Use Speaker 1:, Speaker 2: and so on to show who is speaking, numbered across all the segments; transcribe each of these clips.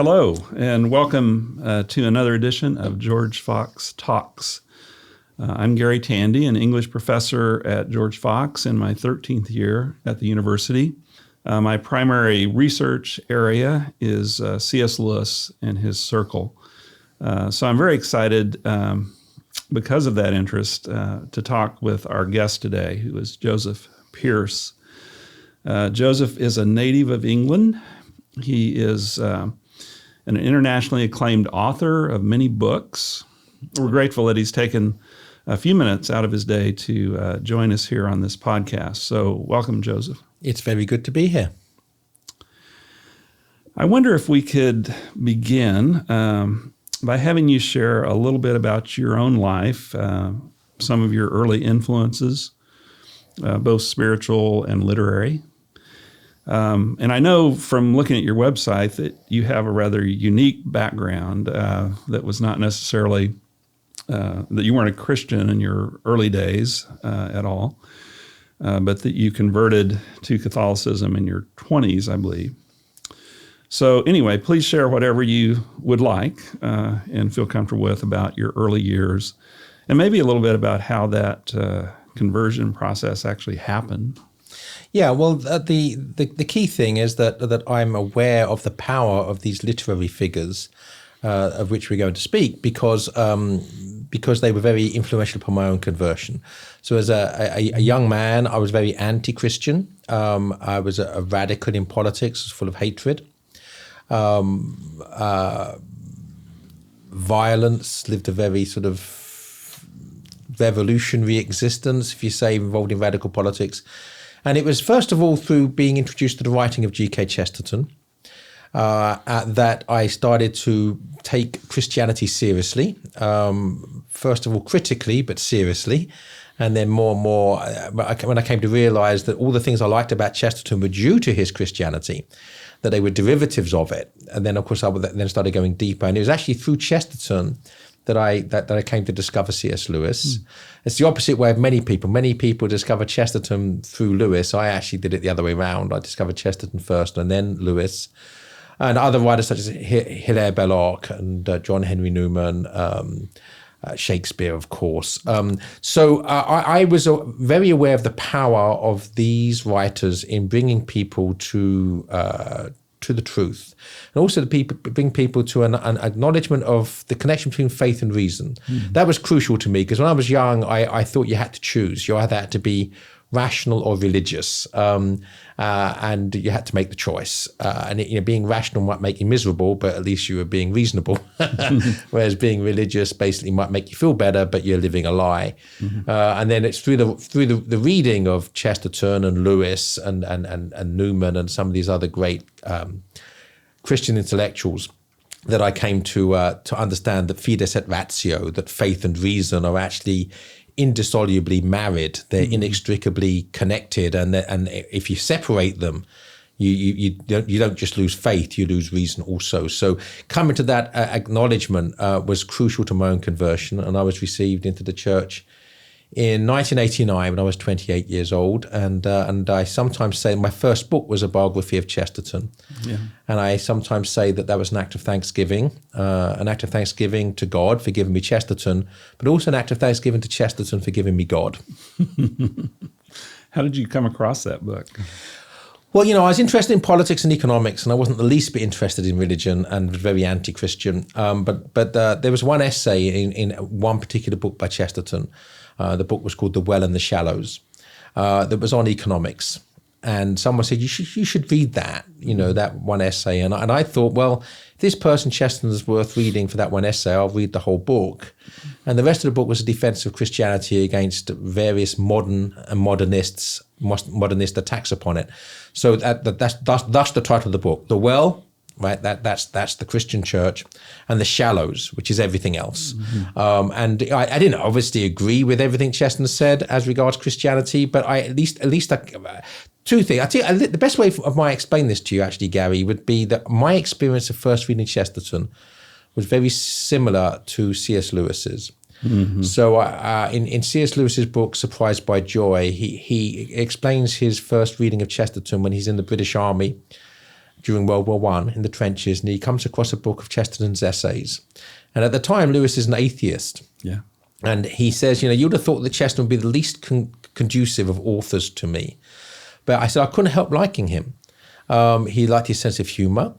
Speaker 1: Hello, and welcome to another edition of George Fox Talks. I'm Gary Tandy, an English professor at George Fox in my 13th year at the university. My primary research area is C.S. Lewis and his circle. So I'm very excited because of that interest to talk with our guest today, who is Joseph Pearce. Joseph is a native of England. He is an internationally acclaimed author of many books. We're grateful that he's taken a few minutes out of his day to join us here on this podcast. So welcome, Joseph.
Speaker 2: It's very good to be here.
Speaker 1: I wonder if we could begin by having you share a little bit about your own life, some of your early influences, both spiritual and literary. And I know from looking at your website that you have a rather unique background that was not necessarily, that you weren't a Christian in your early days at all, but that you converted to Catholicism in your 20s, I believe. So anyway, please share whatever you would like and feel comfortable with about your early years, and maybe a little bit about how that conversion process actually happened.
Speaker 2: Yeah, well, the key thing is that I'm aware of the power of these literary figures of which we're going to speak because they were very influential upon my own conversion. So as a young man, I was very anti-Christian. I was a radical in politics, full of hatred. Violence, lived a very sort of revolutionary existence, if you say, involved in radical politics. And it was first of all through being introduced to the writing of G.K. Chesterton that I started to take Christianity seriously. First of all, critically, but seriously. And then more and more, when I came to realize that all the things I liked about Chesterton were due to his Christianity, that they were derivatives of it. And then, of course, I then started going deeper. And it was actually through Chesterton that I came to discover C.S. Lewis. It's the opposite way of many people. Many people discover Chesterton through Lewis. I actually did it the other way around. I discovered Chesterton first and then Lewis. And other writers such as Hilaire Belloc and John Henry Newman, Shakespeare, of course. So I was very aware of the power of these writers in bringing people to the truth, and also bring people to an acknowledgement of the connection between faith and reason. That was crucial to me because when I was young, I thought you had to choose. You either had to be rational or religious, and you had to make the choice. And being rational might make you miserable, but at least you were being reasonable. Whereas being religious basically might make you feel better, but you're living a lie. And then it's through the reading of Chesterton and Lewis and Newman and some of these other great Christian intellectuals that I came to understand that fides et ratio, that faith and reason are actually indissolubly married. They're inextricably connected, and if you separate them, you don't just lose faith, you lose reason also. So coming to that acknowledgement was crucial to my own conversion, and I was received into the church in 1989 when I was 28 years old, and I sometimes say my first book was a biography of Chesterton, and I sometimes say that was an act of thanksgiving to God for giving me Chesterton, but also an act of thanksgiving to Chesterton for giving me God.
Speaker 1: How did you come across that book?
Speaker 2: Well, I was interested in politics and economics, and I wasn't the least bit interested in religion and was very anti-Christian. But there was one essay in one particular book by Chesterton. The book was called The Well and the Shallows, that was on economics. And someone said, you should read that, that one essay. And I thought, well, if this person Chesterton is worth reading for that one essay, I'll read the whole book. And the rest of the book was a defense of Christianity against various modern and modernist attacks upon it. So that's the title of the book, The Well, right? That's the Christian church, and The Shallows, which is everything else. And I didn't obviously agree with everything Chesterton said as regards Christianity, but at least two things. I tell you, the best way of my explain this to you, actually, Gary, would be that my experience of first reading Chesterton was very similar to C.S. Lewis's. So in C.S. Lewis's book, Surprised by Joy, he explains his first reading of Chesterton when he's in the British Army. during World War I in the trenches, and he comes across a book of Chesterton's essays. And at the time, Lewis is an atheist.
Speaker 1: Yeah.
Speaker 2: And he says, you'd have thought that Chesterton would be the least conducive of authors to me. But I said, I couldn't help liking him. He liked his sense of humor.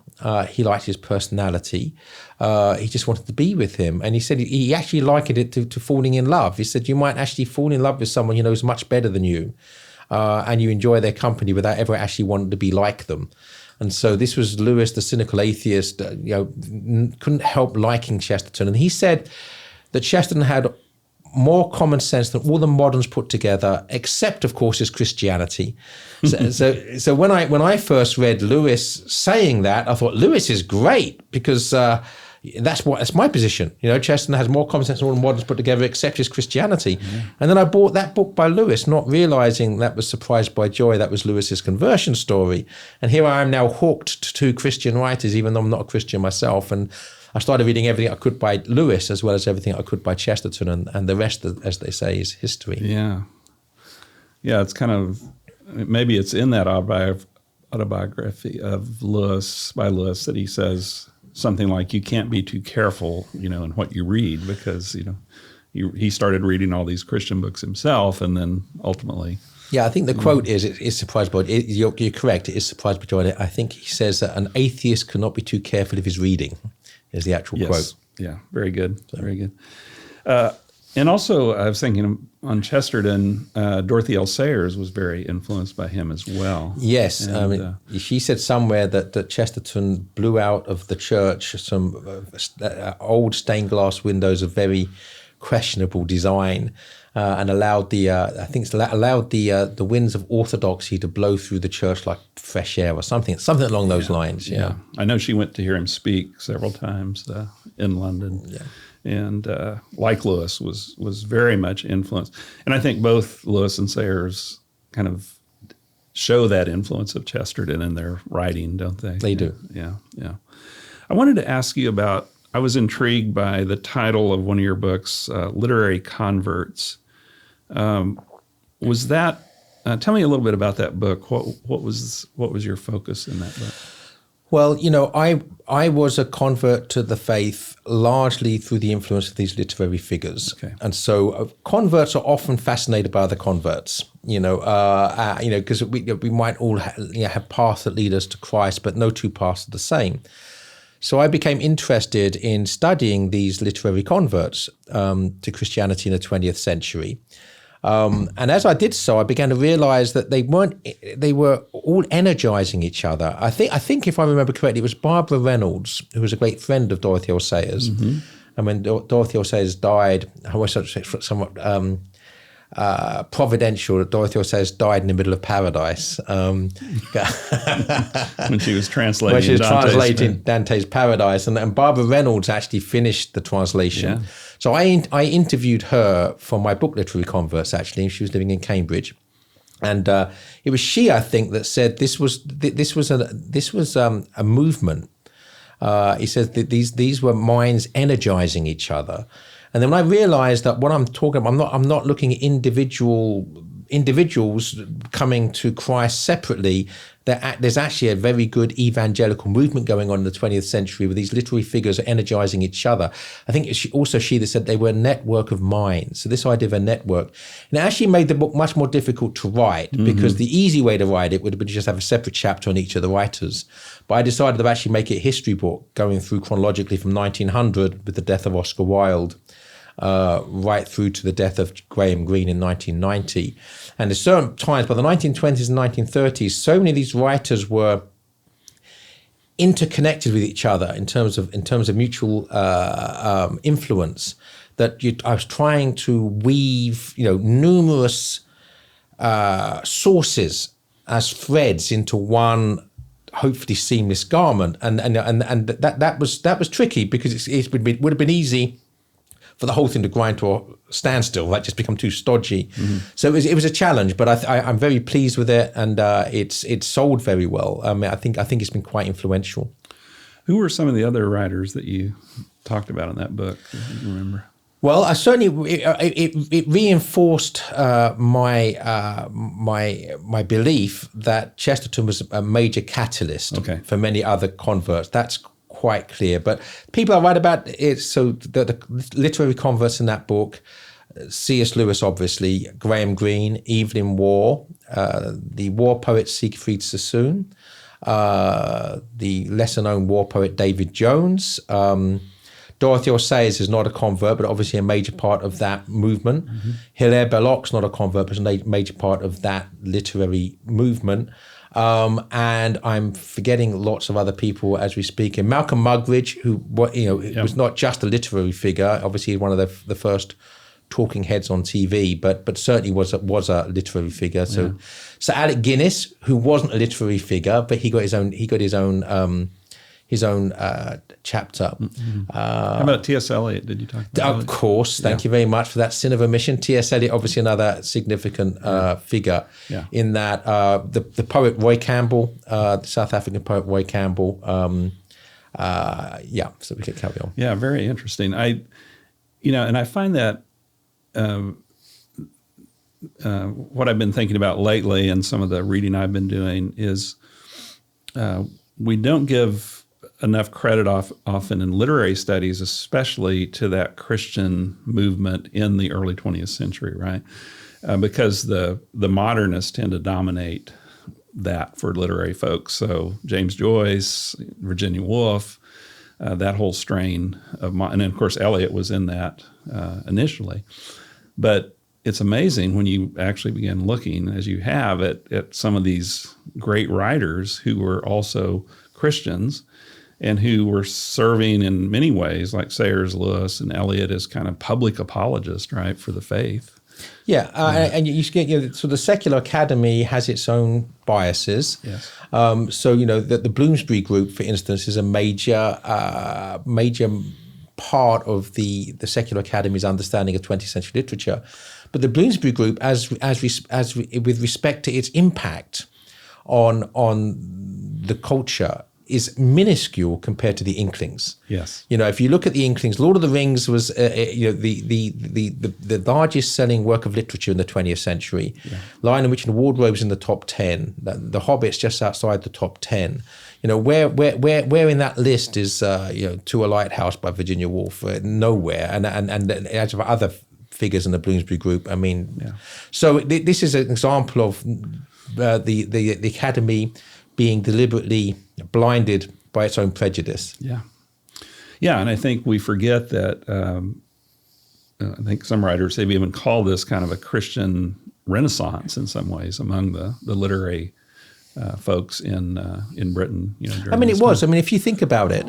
Speaker 2: He liked his personality. He just wanted to be with him. And he said he actually likened it to falling in love. He said, you might actually fall in love with someone you know is much better than you. And you enjoy their company without ever actually wanting to be like them. And so this was Lewis, the cynical atheist, couldn't help liking Chesterton. And he said that Chesterton had more common sense than all the moderns put together, except, of course, his Christianity. So when I first read Lewis saying that, I thought Lewis is great because that's my position. Chesterton has more common sense than all the moderns put together, except his Christianity. Mm-hmm. And then I bought that book by Lewis, not realizing that was Surprised by Joy. That was Lewis's conversion story. And here I am now hooked to two Christian writers, even though I'm not a Christian myself. And I started reading everything I could by Lewis as well as everything I could by Chesterton, and the rest, as they say, is history.
Speaker 1: Yeah. Yeah, it's kind of, maybe it's in that autobiography of Lewis, by Lewis, that he says something like, you can't be too careful, in what you read, because, he started reading all these Christian books himself, and then ultimately...
Speaker 2: Yeah, I think the quote is surprised by it. You're correct, it is surprised by joy. I think he says that an atheist cannot be too careful of his reading, is the actual quote.
Speaker 1: Yeah, very good, very good. And also, I was thinking on Chesterton, Dorothy L. Sayers was very influenced by him as well.
Speaker 2: Yes,
Speaker 1: and,
Speaker 2: she said somewhere that Chesterton blew out of the church some old stained glass windows of very questionable design, and allowed the winds of orthodoxy to blow through the church like fresh air or something along those lines. Yeah,
Speaker 1: I know she went to hear him speak several times in London.
Speaker 2: Yeah.
Speaker 1: And like Lewis, was very much influenced. And I think both Lewis and Sayers kind of show that influence of Chesterton in their writing, don't they?
Speaker 2: They do.
Speaker 1: Yeah. I wanted to ask you about, I was intrigued by the title of one of your books, Literary Converts. Was that, tell me a little bit about that book. What was your focus in that book?
Speaker 2: Well, I was a convert to the faith largely through the influence of these literary figures.
Speaker 1: Okay.
Speaker 2: And so converts are often fascinated by other converts, because we might all have paths that lead us to Christ, but no two paths are the same. So I became interested in studying these literary converts to Christianity in the 20th century. And as I did so, I began to realize that they were all energizing each other. I think if I remember correctly, it was Barbara Reynolds, who was a great friend of Dorothy L. Sayers. Mm-hmm. And when Dorothy L. Sayers died, I was somewhat providential that Dorothy L. Sayers died in the middle of paradise.
Speaker 1: When she was translating
Speaker 2: Dante's Paradise. And Barbara Reynolds actually finished the translation. Yeah. So I interviewed her for my book, Literary Converts, actually. She was living in Cambridge. And it was she, I think, that said this was a movement. He said that these were minds energizing each other. And then when I realized that what I'm talking about, I'm not looking at individuals coming to Christ separately. There's actually a very good evangelical movement going on in the 20th century where these literary figures are energizing each other. I think it's she that said they were a network of minds. So this idea of a network. And it actually made the book much more difficult to write because the easy way to write it would have been to just have a separate chapter on each of the writers. But I decided to actually make it a history book going through chronologically from 1900 with the death of Oscar Wilde right through to the death of Graham Greene in 1990. And at certain times, by the 1920s and 1930s, so many of these writers were interconnected with each other in terms of mutual influence. That I was trying to weave, numerous sources as threads into one hopefully seamless garment, and that was tricky because it would have been easy for the whole thing to grind to a standstill, like just become too stodgy. Mm-hmm. So it was a challenge, but I'm very pleased with it, and it's sold very well. I think it's been quite influential.
Speaker 1: Who were some of the other writers that you talked about in that book? Do you remember?
Speaker 2: Well, I certainly it reinforced my belief that Chesterton was a major catalyst for many other converts. That's quite clear. But people I write about it. So the literary converts in that book: C.S. Lewis, obviously, Graham Greene, Evelyn Waugh, the war poet Siegfried Sassoon, the lesser-known war poet David Jones. Dorothy L is not a convert, but obviously a major part of that movement. Mm-hmm. Hilaire Belloc's not a convert, but a major part of that literary movement. And I'm forgetting lots of other people as we speak. And Malcolm Muggeridge, who was not just a literary figure. Obviously, one of the first talking heads on TV, but certainly was a literary figure. So Alec Guinness, who wasn't a literary figure, but he got his own chapter.
Speaker 1: Mm-hmm. How about T.S. Eliot? Did you talk about
Speaker 2: Of course. Thank you very much for that sin of omission. T.S. Eliot, obviously another significant figure in that. The poet Roy Campbell, the South African poet Roy Campbell. So we could carry on.
Speaker 1: Yeah, very interesting. And I find that what I've been thinking about lately and some of the reading I've been doing is we don't give enough credit often in literary studies, especially to that Christian movement in the early 20th century, right? Because the modernists tend to dominate that for literary folks. So James Joyce, Virginia Woolf, that whole strain and of course Eliot was in that initially. But it's amazing when you actually begin looking, as you have, at some of these great writers who were also Christians and who were serving in many ways, like Sayers Lewis and Eliot, as kind of public apologists, right, for the faith.
Speaker 2: Yeah, and so the secular academy has its own biases.
Speaker 1: Yes.
Speaker 2: So the Bloomsbury Group, for instance, is a major part of the secular academy's understanding of 20th century literature. But the Bloomsbury Group, as with respect to its impact on the culture, is minuscule compared to the Inklings.
Speaker 1: Yes.
Speaker 2: If you look at the Inklings, Lord of the Rings was the largest selling work of literature in the 20th century. Yeah. Lion and Witch and the Wardrobe's in the top 10. The Hobbit's just outside the top 10. Where in that list is To a Lighthouse by Virginia Woolf? Nowhere. And as of other figures in the Bloomsbury Group, So this is an example of the academy being deliberately blinded by its own prejudice.
Speaker 1: Yeah. Yeah, and I think we forget that, I think some writers have even called this kind of a Christian renaissance in some ways among the literary folks in Britain.
Speaker 2: It was. If you think about it,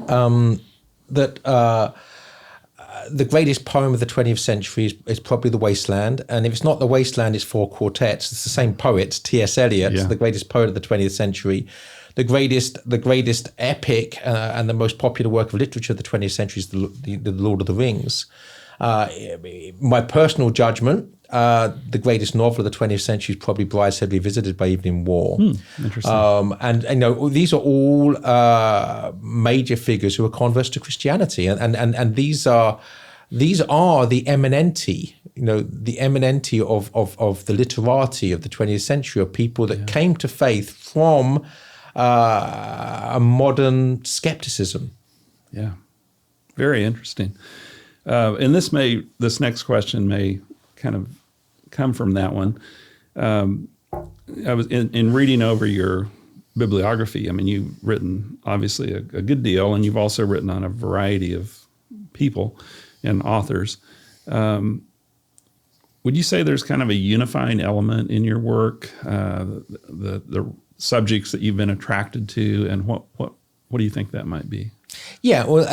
Speaker 2: the greatest poem of the 20th century is probably The Wasteland. And if it's not The Wasteland, it's four quartets. It's the same poet, T.S. Eliot, the greatest poet of the 20th century. The greatest epic and the most popular work of literature of the 20th century is the Lord of the Rings. My personal judgment, the greatest novel of the 20th century is probably Brideshead Revisited by Evelyn Waugh.
Speaker 1: Interesting.
Speaker 2: And these are all major figures who are converts to Christianity, and these are the eminenti, the eminenti of the literati of the 20th century, of people that came to faith from a modern skepticism.
Speaker 1: Yeah, very interesting. And this next question may kind of come from that one. I was in reading over your bibliography. You've written obviously a good deal, and you've also written on a variety of people and authors. Would you say there's kind of a unifying element in your work, the subjects that you've been attracted to, and what do you think that might be?
Speaker 2: Yeah, well,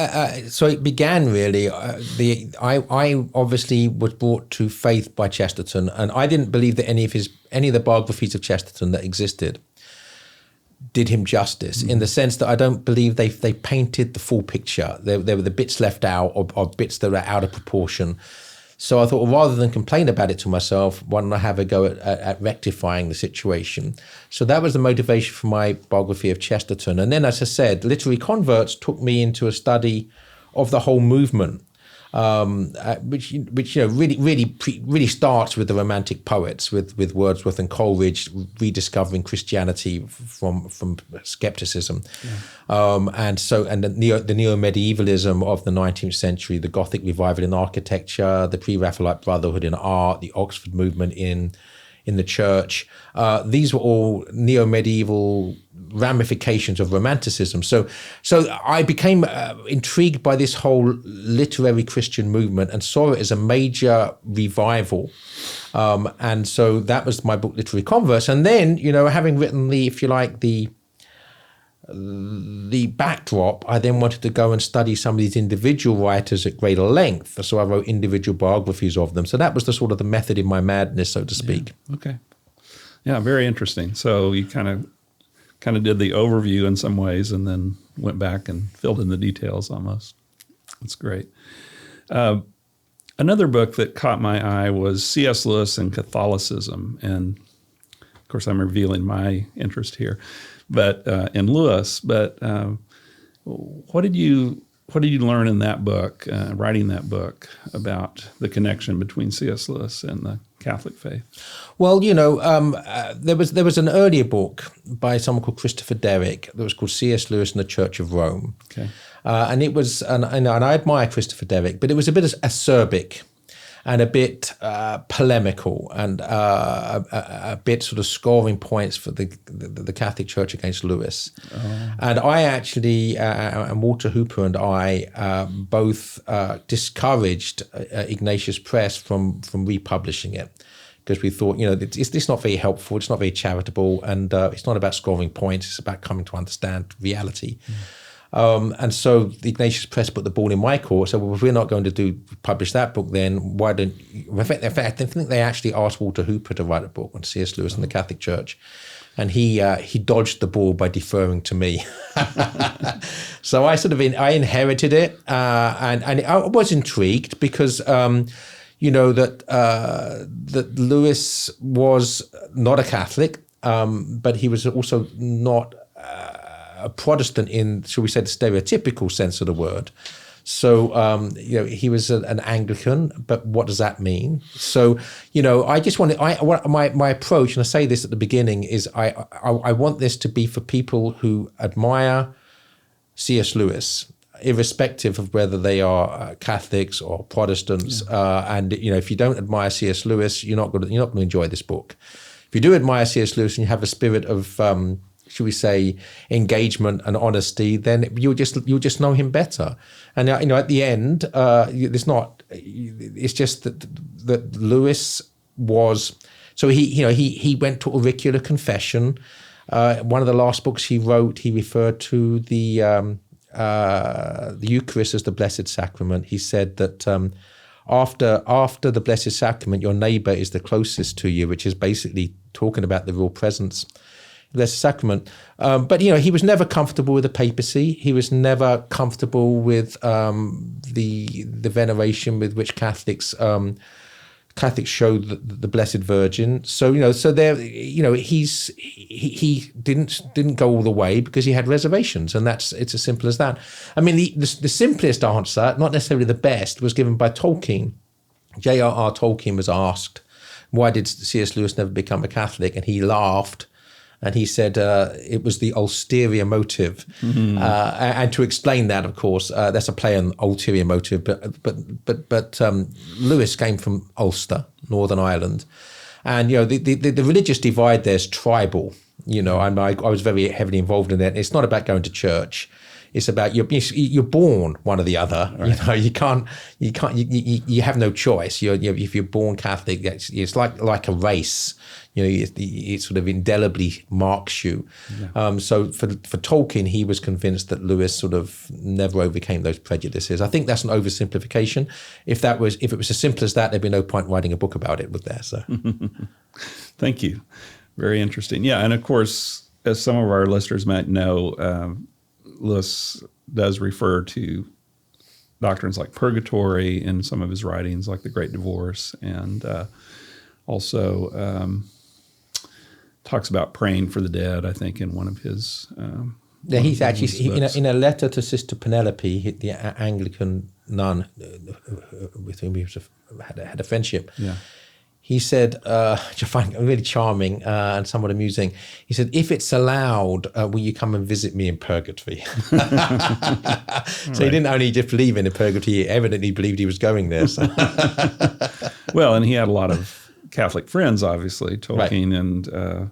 Speaker 2: so it began really. I obviously was brought to faith by Chesterton, and I didn't believe that any of the biographies of Chesterton that existed did him justice, in the sense that I don't believe they painted the full picture. There were the bits left out or bits that were out of proportion. So I thought, well, rather than complain about it to myself, why don't I have a go at rectifying the situation? So that was the motivation for my biography of Chesterton. And then, as I said, Literary Converts took me into a study of the whole movement. which really starts with the Romantic poets, with Wordsworth and Coleridge rediscovering Christianity from skepticism, and the neo-medievalism of the 19th century, the Gothic revival in architecture, the pre-Raphaelite Brotherhood in art, the Oxford movement in the church. These were all neo-medieval ramifications of Romanticism. So I became intrigued by this whole literary Christian movement and saw it as a major revival. And so that was my book, Literary Converse. And then, having written the backdrop, I then wanted to go and study some of these individual writers at greater length. So I wrote individual biographies of them. So that was the sort of the method in my madness, so to speak.
Speaker 1: Yeah. Okay. Yeah, very interesting. So you kind of did the overview in some ways and then went back and filled in the details almost. That's great. Another book that caught my eye was C.S. Lewis and Catholicism. And of course, I'm revealing my interest here. But in Lewis, what did you learn in that book, writing that book, about the connection between C.S. Lewis and the Catholic faith?
Speaker 2: Well, there was an earlier book by someone called Christopher Derrick that was called C.S. Lewis and the Church of Rome. Okay, and it was, and I admire Christopher Derrick, but it was a bit acerbic and a bit polemical and a bit sort of scoring points for the Catholic Church against Lewis. Oh. And I actually, and Walter Hooper and I both discouraged Ignatius Press from republishing it, because we thought, it's not very helpful, it's not very charitable, and it's not about scoring points, it's about coming to understand reality. Mm. And so the Ignatius Press put the ball in my court. So, well, if we're not going to publish that book, then why don't? In fact, I think they actually asked Walter Hooper to write a book on C.S. Lewis and the Catholic Church, and he dodged the ball by deferring to me. So I inherited it, and I was intrigued because that Lewis was not a Catholic, but he was also not a Protestant in, shall we say, the stereotypical sense of the word. So, he was an Anglican, but what does that mean? So, I just wanted, my approach, and I say this at the beginning, is I want this to be for people who admire C.S. Lewis, irrespective of whether they are Catholics or Protestants. Yeah. And if you don't admire C.S. Lewis, you're not going to enjoy this book. If you do admire C.S. Lewis and you have a spirit of should we say, engagement and honesty, then you'll just know him better. And at the end, it's just that Lewis was. So he went to auricular confession. One of the last books he wrote, he referred to the Eucharist as the Blessed Sacrament. He said that after the Blessed Sacrament, your neighbor is the closest to you, which is basically talking about the real presence. Blessed Sacrament. But he was never comfortable with the papacy. He was never comfortable with the veneration with which Catholics showed the Blessed Virgin. So he didn't go all the way because he had reservations, and it's as simple as that. I mean, the simplest answer, not necessarily the best, was given by Tolkien. J.R.R. Tolkien was asked, why did C.S. Lewis never become a Catholic? And he laughed. And he said it was the ulterior motive. Mm-hmm. And to explain that, of course, that's a play on ulterior motive. But Lewis came from Ulster, Northern Ireland, and the religious divide there is tribal. I was very heavily involved in that. It's not about going to church. It's about you're born one or the other. Right. You have no choice. If you're born Catholic, it's like a race. It sort of indelibly marks you. Yeah. So for Tolkien, he was convinced that Lewis sort of never overcame those prejudices. I think that's an oversimplification. If it was as simple as that, there'd be no point writing a book about it, would there? So,
Speaker 1: thank you. Very interesting. Yeah, and of course, as some of our listeners might know, Lewis does refer to doctrines like purgatory in some of his writings, like The Great Divorce, and also talks about praying for the dead, I think, in one of his
Speaker 2: Yeah, he's actually
Speaker 1: books.
Speaker 2: in a letter to Sister Penelope, the Anglican nun with whom he had a friendship.
Speaker 1: Yeah.
Speaker 2: He said, which I find really charming and somewhat amusing. He said, "If it's allowed, will you come and visit me in purgatory?" So he didn't only just believe in the purgatory; he evidently believed he was going there. So.
Speaker 1: Well, and he had a lot of Catholic friends, obviously, Tolkien, and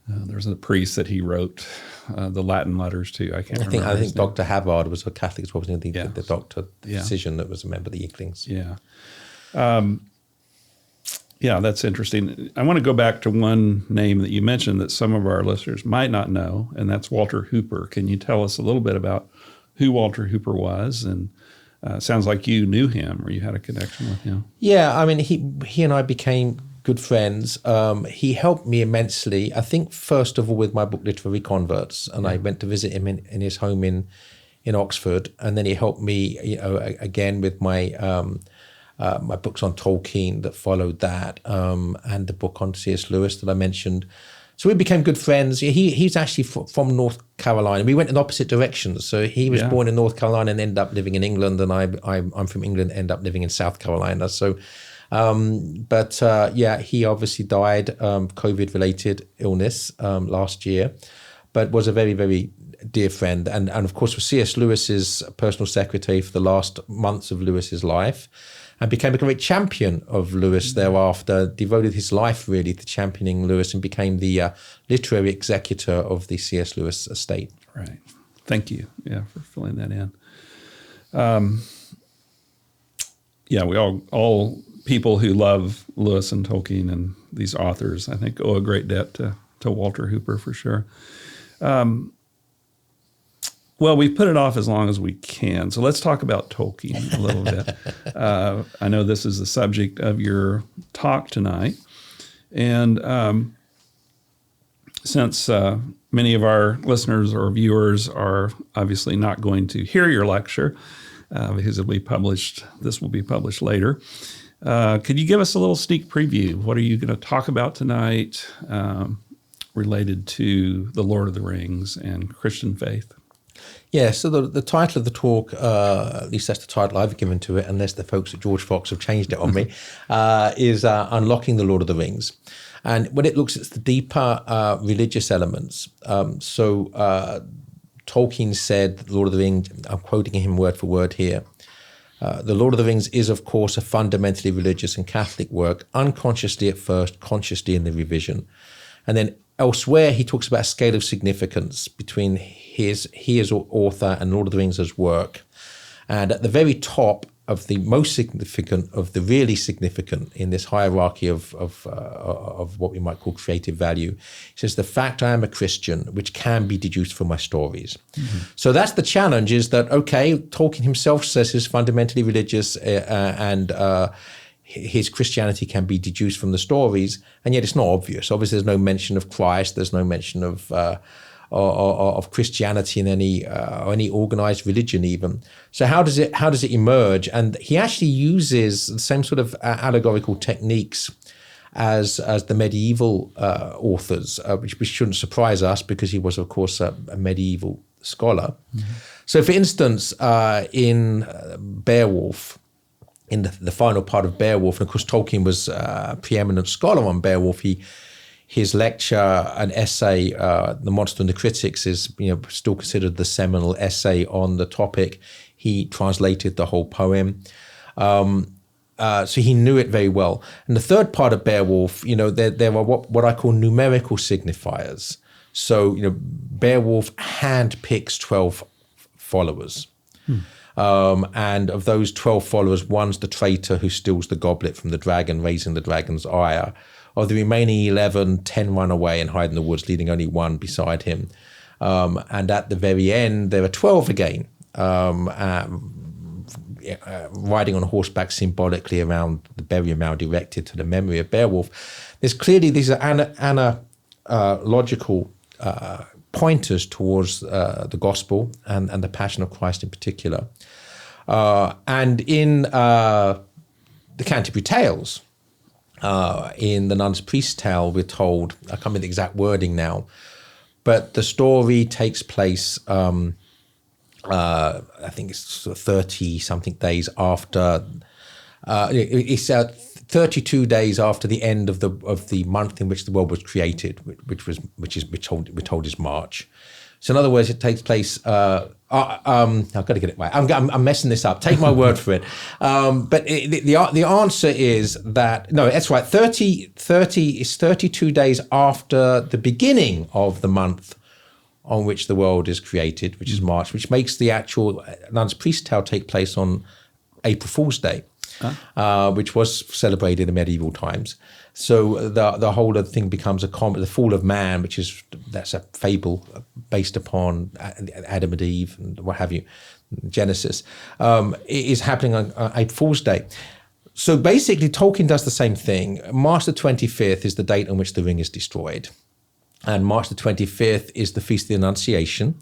Speaker 1: there's a priest that he wrote the Latin letters to. I remember.
Speaker 2: I think Dr. Havard was a Catholic, wasn't he? The doctor, the
Speaker 1: Yeah.
Speaker 2: physician that was a member of the Inklings.
Speaker 1: Yeah. Yeah, that's interesting. I want to go back to one name that you mentioned that some of our listeners might not know, and that's Walter Hooper. Can you tell us a little bit about who Walter Hooper was? And sounds like you knew him or you had a connection with him.
Speaker 2: Yeah, I mean, he and I became good friends. He helped me immensely, I think, first of all, with my book, Literary Converts, and I went to visit him in his home in Oxford, and then he helped me, again with my books on Tolkien that followed that, and the book on C.S. Lewis that I mentioned. So we became good friends. He's actually from North Carolina. We went in opposite directions. So he was born in North Carolina and ended up living in England, and I'm from England, ended up living in South Carolina. So, he obviously died COVID-related illness last year, but was a very, very dear friend, and of course was C.S. Lewis's personal secretary for the last months of Lewis's life, and became a great champion of Lewis thereafter, devoted his life really to championing Lewis, and became the literary executor of the C.S. Lewis estate.
Speaker 1: Right. Thank you, for filling that in. We all people who love Lewis and Tolkien and these authors, I think, owe a great debt to Walter Hooper for sure. Well, we've put it off as long as we can, so let's talk about Tolkien a little bit. I know this is the subject of your talk tonight, and since many of our listeners or viewers are obviously not going to hear your lecture, because this will be published later, could you give us a little sneak preview? What are you going to talk about tonight related to the Lord of the Rings and Christian faith?
Speaker 2: Yeah, so the title of the talk, at least that's the title I've given to it, unless the folks at George Fox have changed it on me, is Unlocking the Lord of the Rings. And when it looks at the deeper religious elements, Tolkien said, Lord of the Rings, I'm quoting him word for word here, the Lord of the Rings is, of course, a fundamentally religious and Catholic work, unconsciously at first, consciously in the revision. And then elsewhere, he talks about a scale of significance between he as author and Lord of the Rings as work. And at the very top of the most significant, of the really significant in this hierarchy of what we might call creative value, he says, the fact I am a Christian, which can be deduced from my stories. Mm-hmm. So that's the challenge, is that, okay, Tolkien himself says he's fundamentally religious and his Christianity can be deduced from the stories, and yet it's not obvious. Obviously, there's no mention of Christ. There's no mention of Christianity in any organized religion, even. So how does it emerge? And he actually uses the same sort of allegorical techniques as the medieval authors, which shouldn't surprise us because he was, of course, a medieval scholar. Mm-hmm. So, for instance, in Beowulf. In the final part of Beowulf, and of course Tolkien was a preeminent scholar on Beowulf. His lecture, an essay, "The Monster and the Critics," is still considered the seminal essay on the topic. He translated the whole poem, so he knew it very well. And the third part of Beowulf, there are what I call numerical signifiers. So Beowulf handpicks 12 followers. And of those 12 followers, one's the traitor who steals the goblet from the dragon, raising the dragon's ire. Of the remaining 11, 10 run away and hide in the woods, leaving only one beside him. And at the very end, there are 12 again, riding on horseback symbolically around the burial mound erected to the memory of Beowulf. These are analogical pointers towards the gospel and the passion of Christ in particular. And in the Canterbury Tales, in the Nun's Priest Tale, we're told, I can't remember the exact wording now, but the story takes place, I think it's sort of 30-something days after, it's 32 days after the end of the month in which the world was created, we're told is March. So in other words, it takes place. I've got to get it right. I'm messing this up. Take my word for it. But the answer is that no, that's right. 30 is 32 days after the beginning of the month on which the world is created, which is March, which makes the actual Nun's Priest Tale take place on April Fool's Day, which was celebrated in medieval times. So the whole of the thing becomes the fall of man, that's a fable based upon Adam and Eve and what have you, Genesis, is happening on April Fool's Day. So basically, Tolkien does the same thing. March the 25th is the date on which the ring is destroyed. And March the 25th is the Feast of the Annunciation.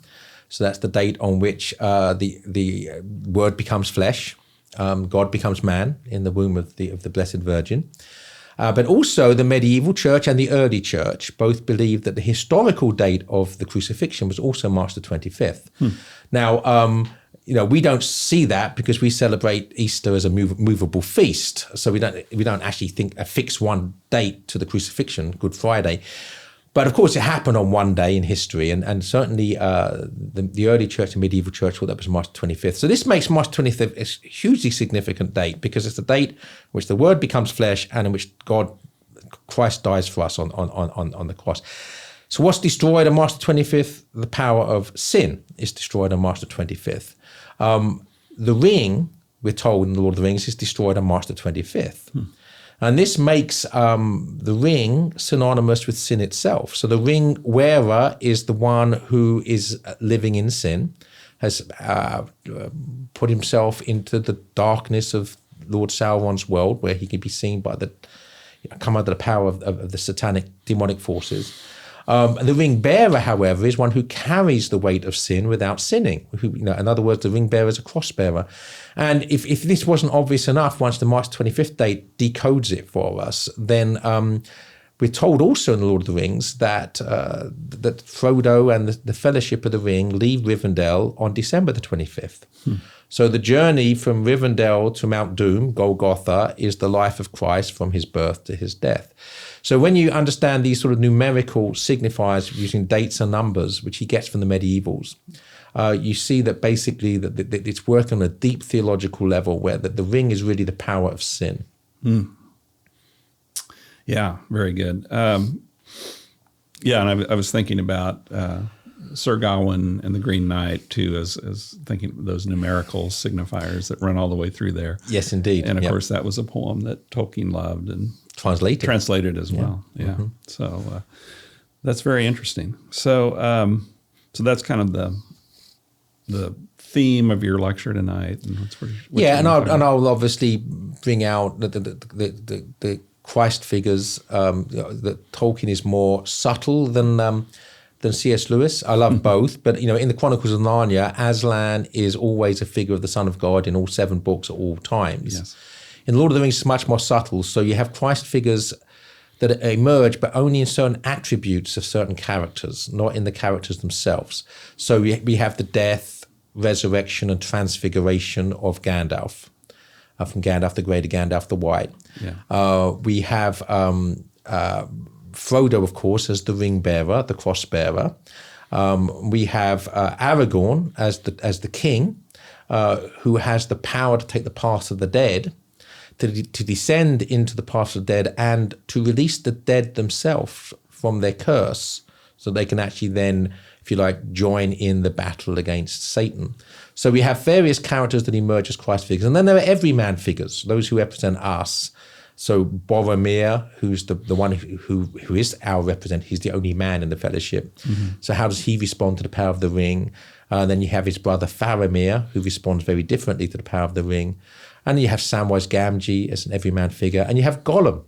Speaker 2: So that's the date on which the Word becomes flesh. God becomes man in the womb of the Blessed Virgin. But also the medieval church and the early church both believed that the historical date of the crucifixion was also March the 25th. Now, we don't see that because we celebrate Easter as a movable feast. So we don't actually affix one date to the crucifixion, Good Friday. But of course, it happened on one day in history, and certainly the early church and medieval church thought that was March 25th. So this makes March 25th a hugely significant date because it's the date in which the Word becomes flesh and in which Christ dies for us on the cross. So what's destroyed on March the 25th? The power of sin is destroyed on March the 25th. The ring, we're told in The Lord of the Rings, is destroyed on March the 25th. And this makes the ring synonymous with sin itself. So the ring wearer is the one who is living in sin, has put himself into the darkness of Lord Sauron's world, where he can be seen by come under the power of the satanic demonic forces. The ring bearer, however, is one who carries the weight of sin without sinning. In other words, the ring bearer is a cross bearer. And if this wasn't obvious enough, once the March 25th date decodes it for us, then we're told also in The Lord of the Rings that Frodo and the Fellowship of the Ring leave Rivendell on December the 25th. So the journey from Rivendell to Mount Doom, Golgotha, is the life of Christ from his birth to his death. So when you understand these sort of numerical signifiers using dates and numbers, which he gets from the medievals, you see that basically that it's working on a deep theological level where the ring is really the power of sin.
Speaker 1: Yeah, very good. And I was thinking about Sir Gawain and the Green Knight too, as thinking of those numerical signifiers that run all the way through there.
Speaker 2: Yes, indeed.
Speaker 1: And of course, that was a poem that Tolkien loved and
Speaker 2: translated
Speaker 1: as well. Yeah. Mm-hmm. So that's very interesting. So that's kind of the theme of your lecture tonight. And I'll obviously bring out the Christ figures. That Tolkien is more subtle than C.S. Lewis. I love both, but in the Chronicles of Narnia, Aslan is always a figure of the Son of God in all 7 books at all times. Yes. In Lord of the Rings, it's much more subtle. So you have Christ figures that emerge, but only in certain attributes of certain characters, not in the characters themselves. So we have the death, resurrection, and transfiguration of Gandalf, from Gandalf the Grey to Gandalf the White. Yeah. We have Frodo, of course, as the ring bearer, the cross bearer. We have Aragorn as the king, who has the power to take the paths of the dead, to descend into the paths of the dead, and to release the dead themselves from their curse, so they can actually then, if you like, join in the battle against Satan. So we have various characters that emerge as Christ figures, and then there are everyman figures, those who represent us. So Boromir, who's the one who is our representative, he's the only man in the fellowship. Mm-hmm. So how does he respond to the power of the ring? Then you have his brother Faramir, who responds very differently to the power of the ring. And you have Samwise Gamgee as an everyman figure. And you have Gollum.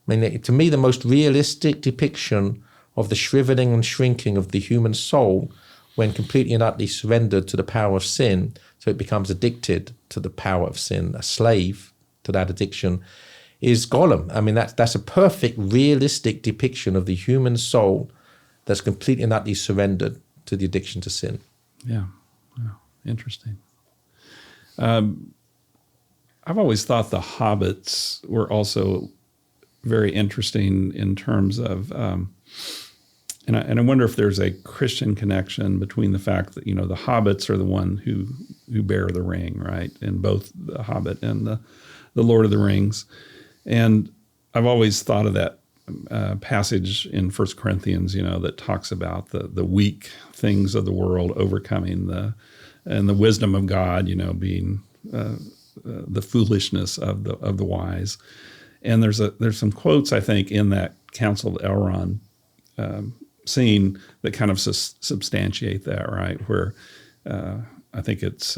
Speaker 1: I mean, to me, the most realistic depiction of the shriveling and shrinking of the human soul when completely and utterly surrendered to the power of sin, so it becomes addicted to the power of sin, a slave to that addiction, is Gollum. I mean, that's a perfect, realistic depiction of the human soul
Speaker 2: that's completely and utterly surrendered to the addiction to sin.
Speaker 1: Yeah. Wow. Interesting. I've always thought the hobbits were also very interesting in terms of, and I wonder if there's a Christian connection between the fact that, the hobbits are the one who bear the ring, right? In both the Hobbit and the Lord of the Rings. And I've always thought of that passage in 1 Corinthians, that talks about the weak things of the world overcoming and the wisdom of God, being the foolishness of the wise. And there's some quotes, I think, in that Council of Elrond scene that kind of substantiate that, right? Where I think it's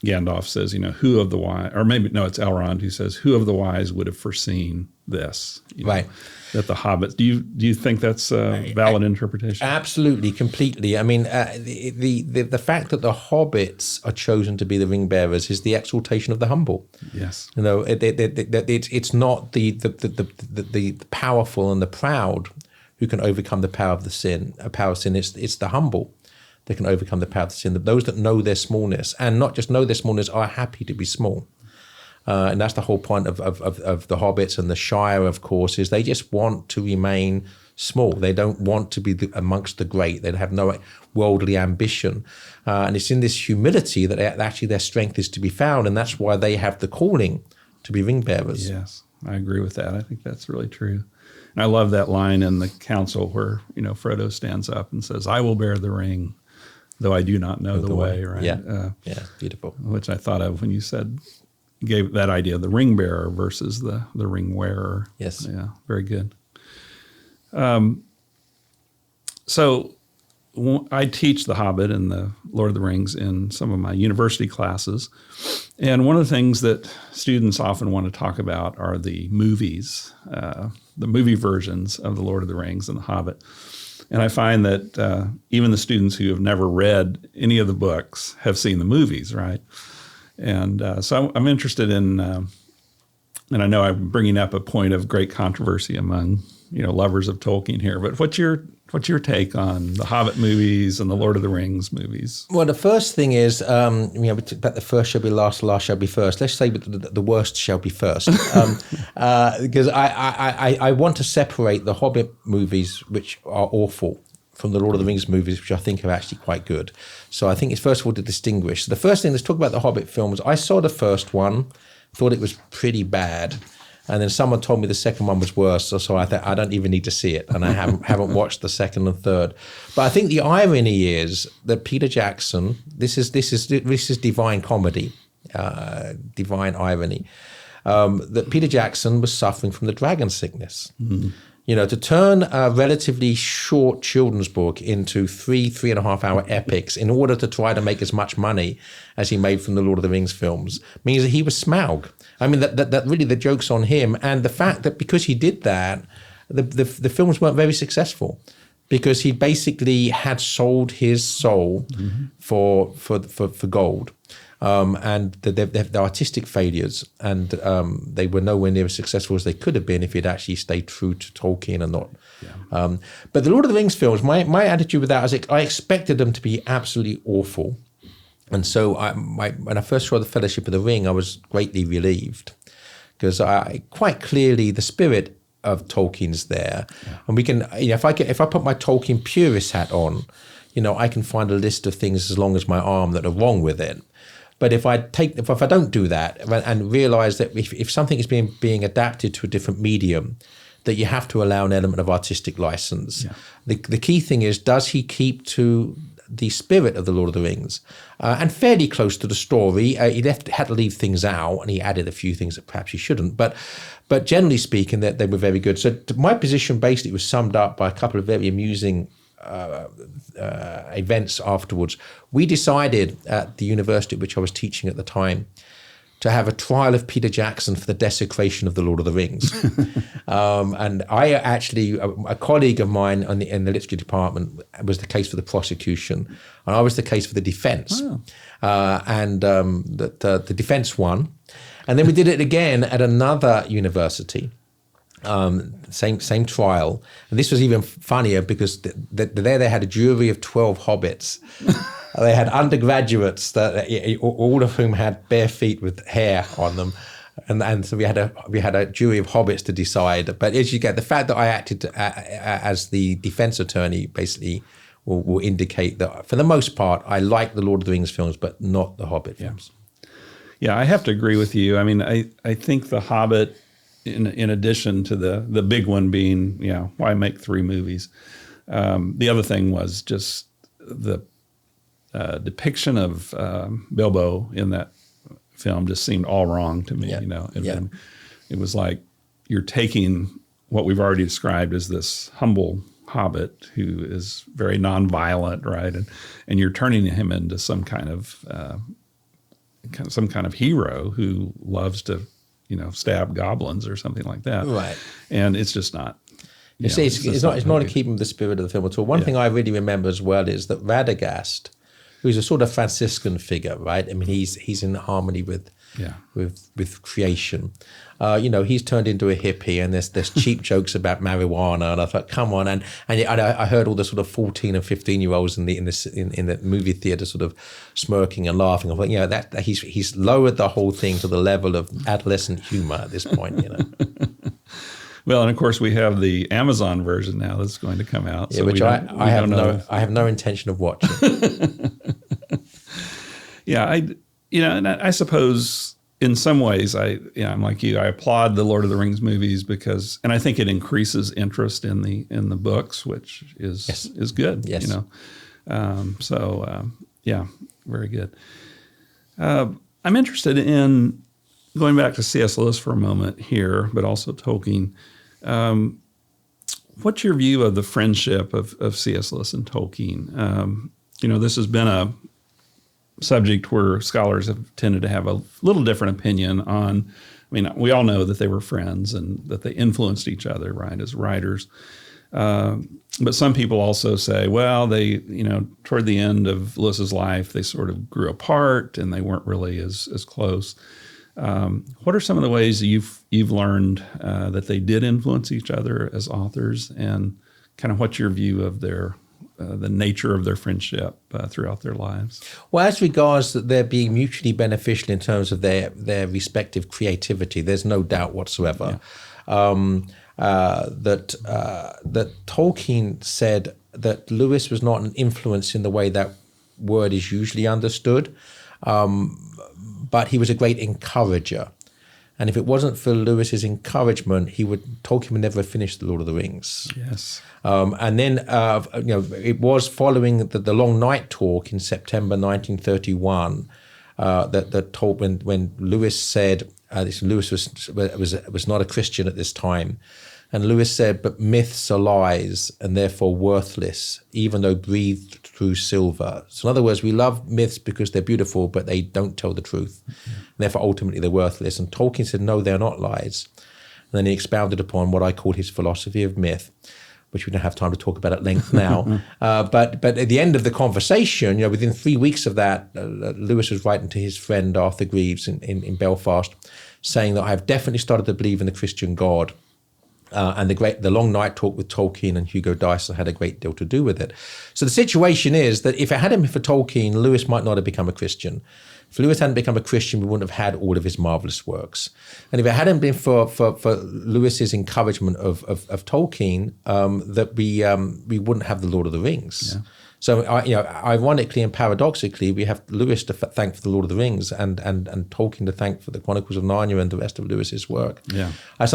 Speaker 1: Gandalf says, who of the wise, or maybe, no, it's Elrond who says, who of the wise would have foreseen this?
Speaker 2: Right.
Speaker 1: That the hobbits, do you think that's a valid interpretation?
Speaker 2: Absolutely, completely. I mean, the fact that the hobbits are chosen to be the ring bearers is the exaltation of the humble.
Speaker 1: Yes.
Speaker 2: It's not the powerful and the proud who can overcome the power of sin. It's the humble that can overcome the power of sin. Those that know their smallness, and not just know their smallness, are happy to be small. And that's the whole point of the hobbits and the Shire, of course, is they just want to remain small. They don't want to be amongst the great. They have no worldly ambition. And it's in this humility that actually their strength is to be found. And that's why they have the calling to be ring bearers.
Speaker 1: Yes, I agree with that. I think that's really true. And I love that line in the council where, Frodo stands up and says, I will bear the ring, though I do not know the way, right?
Speaker 2: Yeah, beautiful.
Speaker 1: Which I thought of when you gave that idea, the ring bearer versus the ring wearer.
Speaker 2: Yes.
Speaker 1: Yeah, very good. So I teach The Hobbit and the Lord of the Rings in some of my university classes. And one of the things that students often want to talk about are the movies, the movie versions of the Lord of the Rings and The Hobbit. And I find that even the students who have never read any of the books have seen the movies, right? And so I'm interested in, and I know I'm bringing up a point of great controversy among lovers of Tolkien here. But what's your take on the Hobbit movies and the Lord of the Rings movies?
Speaker 2: Well, the first thing is, about the first shall be last, the last shall be first. Let's say the worst shall be first, because I want to separate the Hobbit movies, which are awful, from the Lord of the Rings movies, which I think are actually quite good. So I think it's first of all to distinguish. So the first thing, let's talk about the Hobbit films. I saw the first one, thought it was pretty bad. And then someone told me the second one was worse, so I thought I don't even need to see it, and I haven't watched the second and third. But I think the irony is that Peter Jackson, this is divine comedy, divine irony, that Peter Jackson was suffering from the dragon sickness. Mm-hmm. To turn a relatively short children's book into 3.5 hour epics in order to try to make as much money as he made from the Lord of the Rings films means that he was Smaug. I mean, that really the joke's on him. And the fact that because he did that, the films weren't very successful because he basically had sold his soul mm-hmm. for gold. And the artistic failures, and they were nowhere near as successful as they could have been if he'd actually stayed true to Tolkien and not. Yeah. But the Lord of the Rings films, my attitude with that is I expected them to be absolutely awful. And so when I first saw The Fellowship of the Ring, I was greatly relieved because quite clearly the spirit of Tolkien's there. Yeah. And we can, if I put my Tolkien purist hat on, I can find a list of things as long as my arm that are wrong with it. But if I don't do that and realize that if something is being adapted to a different medium, that you have to allow an element of artistic license. Yeah. The key thing is, does he keep to the spirit of the Lord of the Rings and fairly close to the story? He had to leave things out, and he added a few things that perhaps he shouldn't. But generally speaking, they were very good. So my position basically was summed up by a couple of very amusing events afterwards. We decided at the university at which I was teaching at the time to have a trial of Peter Jackson for the desecration of the Lord of the Rings. And I actually, a colleague of mine in the literature department was the case for the prosecution, and I was the case for the defense. Wow. The defense won. And then we did it again at another university. Same trial, and this was even funnier because there they had a jury of 12 hobbits. They had undergraduates that all of whom had bare feet with hair on them, and so we had a jury of hobbits to decide. But as you get, the fact that I acted as the defense attorney basically will indicate that for the most part I like the Lord of the Rings films, but not the Hobbit films.
Speaker 1: Yeah, I have to agree with you. I mean, I think the Hobbit, in addition to the big one being, why make 3 movies? The other thing was just the depiction of Bilbo in that film just seemed all wrong to me. And it was like you're taking what we've already described as this humble hobbit who is very nonviolent, right? And you're turning him into some kind of hero who loves to stab goblins or something like that.
Speaker 2: Right.
Speaker 1: And it's just not.
Speaker 2: It's not in keeping with the spirit of the film at all. One thing I really remember as well is that Radagast, who's a sort of Franciscan figure, right? I mean, he's in harmony with creation. He's turned into a hippie, and there's cheap jokes about marijuana, and I thought, come on, and I heard all the sort of 14 and 15-year-olds in the movie theater sort of smirking and laughing. I thought, that he's lowered the whole thing to the level of adolescent humor at this point.
Speaker 1: Well, and of course we have the Amazon version now that's going to come out.
Speaker 2: Yeah, which I have no intention of watching.
Speaker 1: Yeah, and I suppose in some ways I'm like you. I applaud the Lord of the Rings movies and I think it increases interest in the books, which is good.
Speaker 2: Yes.
Speaker 1: Very good. I'm interested in going back to C.S. Lewis for a moment here, but also Tolkien. What's your view of the friendship of C.S. Lewis and Tolkien? This has been a subject where scholars have tended to have a little different opinion on. I mean, we all know that they were friends and that they influenced each other, right, as writers. But some people also say, well, they, toward the end of Lewis's life, they sort of grew apart and they weren't really as close. What are some of the ways that you've learned that they did influence each other as authors, and kind of what's your view of the nature of their friendship throughout their lives? Well,
Speaker 2: as regards that they're being mutually beneficial in terms of their respective creativity, there's no doubt whatsoever. Yeah. That Tolkien said that Lewis was not an influence in the way that word is usually understood, but he was a great encourager. And if it wasn't for Lewis's encouragement, Tolkien would never have finished The Lord of the Rings.
Speaker 1: Yes.
Speaker 2: And then, it was following the Long Night Talk in September 1931 when Lewis said, Lewis was not a Christian at this time, and Lewis said, but myths are lies and therefore worthless, even though breathed through silver. So in other words, we love myths because they're beautiful, but they don't tell the truth. Mm-hmm. And therefore, ultimately, they're worthless. And Tolkien said, no, they're not lies. And then he expounded upon what I call his philosophy of myth, which we don't have time to talk about at length now. But at the end of the conversation, within 3 weeks of that, Lewis was writing to his friend Arthur Greaves in Belfast, saying that I have definitely started to believe in the Christian God. And the Long Night Talk with Tolkien and Hugo Dyson had a great deal to do with it. So the situation is that if it hadn't been for Tolkien, Lewis might not have become a Christian. If Lewis hadn't become a Christian, we wouldn't have had all of his marvelous works. And if it hadn't been for Lewis's encouragement of Tolkien, that we wouldn't have the Lord of the Rings. Yeah. So, ironically and paradoxically, we have Lewis to thank for the Lord of the Rings and Tolkien to thank for the Chronicles of Narnia and the rest of Lewis's work.
Speaker 1: Yeah.
Speaker 2: I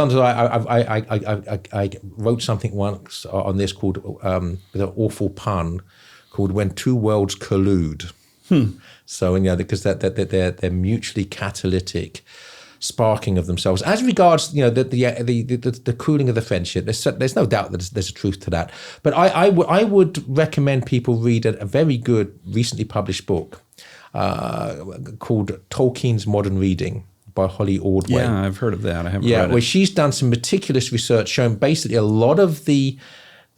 Speaker 2: wrote something once on this called, with an awful pun, called "When Two Worlds Collude." So, because they're mutually catalytic, sparking of themselves. As regards, the cooling of the friendship, there's no doubt that there's a truth to that. But I would recommend people read a very good, recently published book called Tolkien's Modern Reading by Holly Ordway.
Speaker 1: Yeah, I've heard of that. I haven't read it.
Speaker 2: Where she's done some meticulous research showing basically a lot of the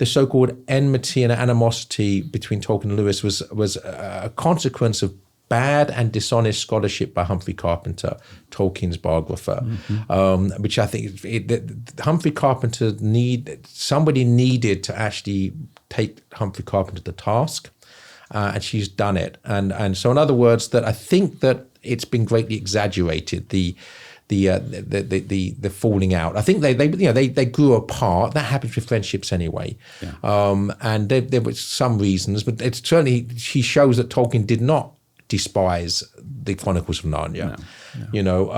Speaker 2: so-called enmity and animosity between Tolkien and Lewis was a consequence of Bad and Dishonest Scholarship by Humphrey Carpenter, Tolkien's biographer, which I think Humphrey Carpenter somebody needed to actually take Humphrey Carpenter to task, and she's done it. And so in other words, that I think that it's been greatly exaggerated, the falling out. I think they grew apart. That happens with friendships anyway. Yeah. And there were some reasons, but it's certainly, he shows that Tolkien did not despise the Chronicles of Narnia. No.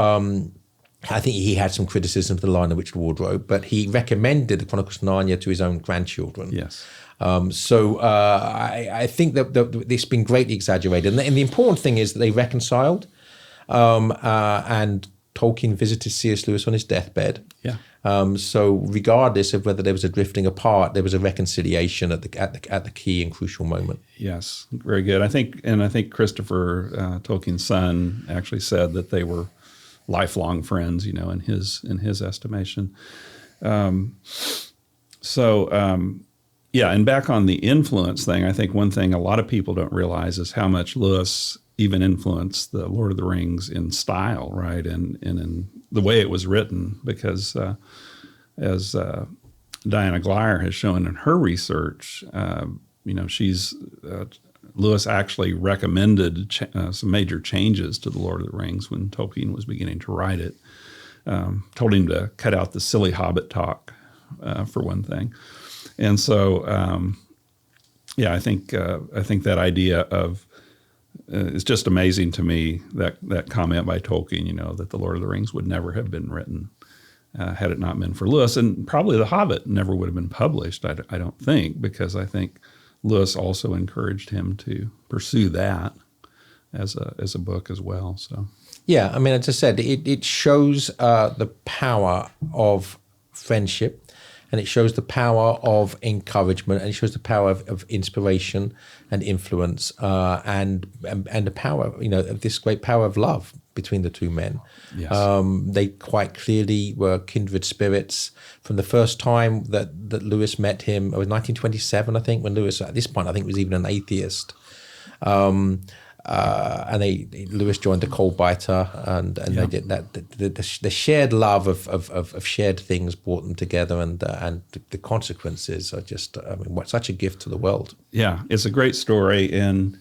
Speaker 2: I think he had some criticism of The Lion, the Witch, and the Wardrobe, but he recommended the Chronicles of Narnia to his own grandchildren.
Speaker 1: Yes.
Speaker 2: I think that it's been greatly exaggerated. And the important thing is that they reconciled, and Tolkien visited C.S. Lewis on his deathbed.
Speaker 1: Yeah.
Speaker 2: So regardless of whether there was a drifting apart, there was a reconciliation at the key and crucial moment.
Speaker 1: Yes, very good. I think Christopher Tolkien's son actually said that they were lifelong friends, in his estimation. And back on the influence thing, I think one thing a lot of people don't realize is how much Lewis even influenced the Lord of the Rings in style, right, and in the way it was written, because as Diana Glyer has shown in her research, Lewis actually recommended some major changes to the Lord of the Rings when Tolkien was beginning to write it. Told him to cut out the silly Hobbit talk, for one thing. And so, I think that idea of it's just amazing to me, that comment by Tolkien, that the Lord of the Rings would never have been written had it not been for Lewis, and probably The Hobbit never would have been published. I don't think, because I think Lewis also encouraged him to pursue that as a book as well. So
Speaker 2: yeah, I mean, as I said, it shows the power of friendship. And it shows the power of encouragement, and it shows the power of inspiration and influence, and the power, of this great power of love between the two men.
Speaker 1: Yes.
Speaker 2: They quite clearly were kindred spirits from the first time that Lewis met him. It was 1927, I think, when Lewis, at this point, I think, was even an atheist. And Lewis joined the Coal-Biter, and they did that. The shared love of shared things brought them together, and the consequences are just, such a gift to the world.
Speaker 1: Yeah, it's a great story, and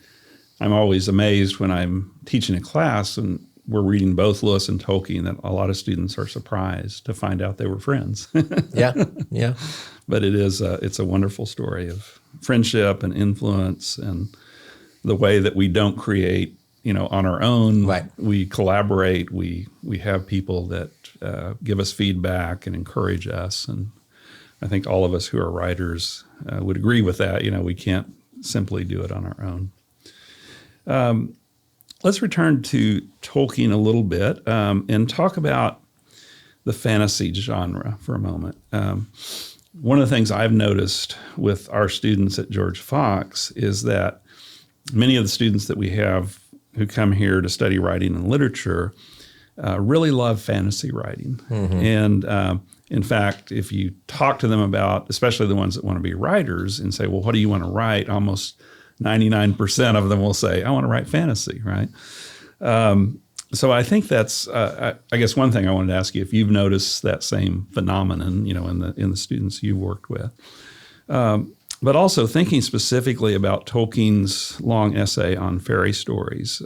Speaker 1: I'm always amazed when I'm teaching a class and we're reading both Lewis and Tolkien that a lot of students are surprised to find out they were friends.
Speaker 2: Yeah.
Speaker 1: But it's a wonderful story of friendship and influence, and the way that we don't create, on our own.
Speaker 2: Right.
Speaker 1: We collaborate. We have people that give us feedback and encourage us. And I think all of us who are writers would agree with that. We can't simply do it on our own. Let's return to Tolkien a little bit and talk about the fantasy genre for a moment. One of the things I've noticed with our students at George Fox is that many of the students that we have who come here to study writing and literature really love fantasy writing. Mm-hmm. And in fact, if you talk to them about, especially the ones that want to be writers, and say, well, what do you want to write? Almost 99% of them will say, I want to write fantasy, right? So I think that's, I guess one thing I wanted to ask you, if you've noticed that same phenomenon, in the students you've worked with. But also thinking specifically about Tolkien's long essay on fairy stories,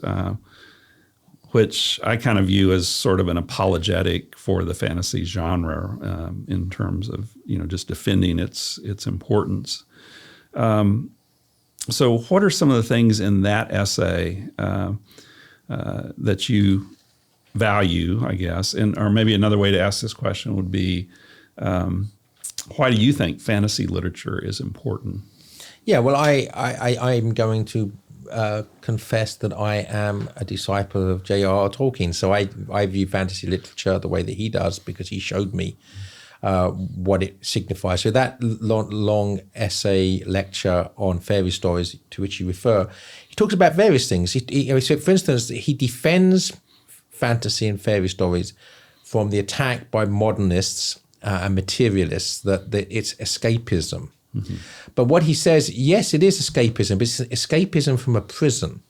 Speaker 1: which I kind of view as sort of an apologetic for the fantasy genre in terms of, just defending its importance. So what are some of the things in that essay that you value, I guess? Or maybe another way to ask this question would be, why do you think fantasy literature is important?
Speaker 2: Yeah, well, I'm going to confess that I am a disciple of J.R.R Tolkien. So I view fantasy literature the way that he does, because he showed me what it signifies. So that long essay lecture on fairy stories to which you refer, he talks about various things. So for instance, he defends fantasy and fairy stories from the attack by modernists and materialists that it's escapism. Mm-hmm. But what he says, yes, it is escapism, but it's escapism from a prison.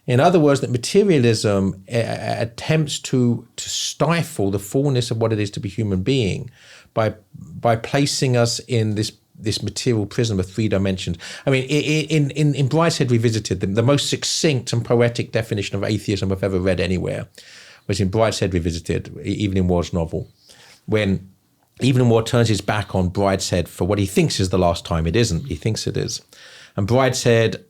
Speaker 2: In other words, that materialism attempts to stifle the fullness of what it is to be human being by placing us in this material prison with three dimensions. I mean, in Brideshead Revisited, the most succinct and poetic definition of atheism I've ever read anywhere was in Brideshead Revisited, Evelyn Waugh's novel, when Evelyn Waugh turns his back on Brideshead for what he thinks is the last time. It isn't. He thinks it is. And Brideshead